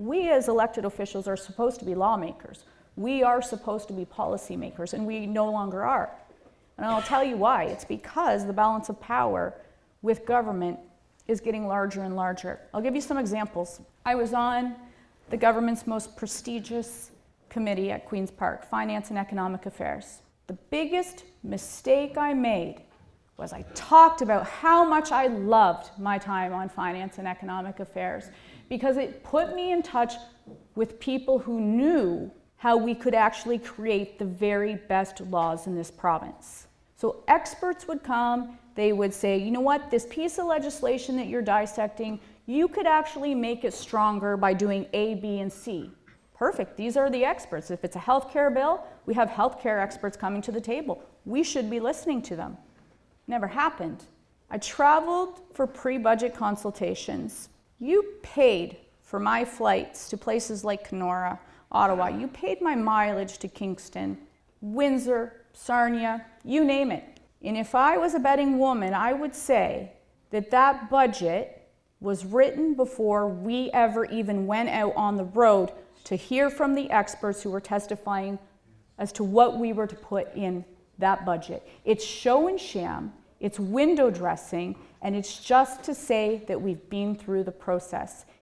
we as elected officials are supposed to be lawmakers. We are supposed to be policymakers, and we no longer are. And I'll tell you why. It's because the balance of power with government is getting larger and larger. I'll give you some examples. I was on the government's most prestigious committee at Queen's Park, Finance and Economic Affairs. The biggest mistake I made was I talked about how much I loved my time on Finance and Economic Affairs because it put me in touch with people who knew how we could actually create the very best laws in this province. So experts would come, they would say, you know what, this piece of legislation that you're dissecting, you could actually make it stronger by doing A, B, and C. Perfect, these are the experts. If it's a healthcare bill, we have healthcare experts coming to the table. We should be listening to them. Never happened. I traveled for pre-budget consultations. You paid for my flights to places like Kenora, Ottawa. You paid my mileage to Kingston, Windsor, Sarnia, you name it. And if I was a betting woman, I would say that that budget was written before we ever even went out on the road to hear from the experts who were testifying as to what we were to put in that budget. It's show and sham, it's window dressing, and it's just to say that we've been through the process.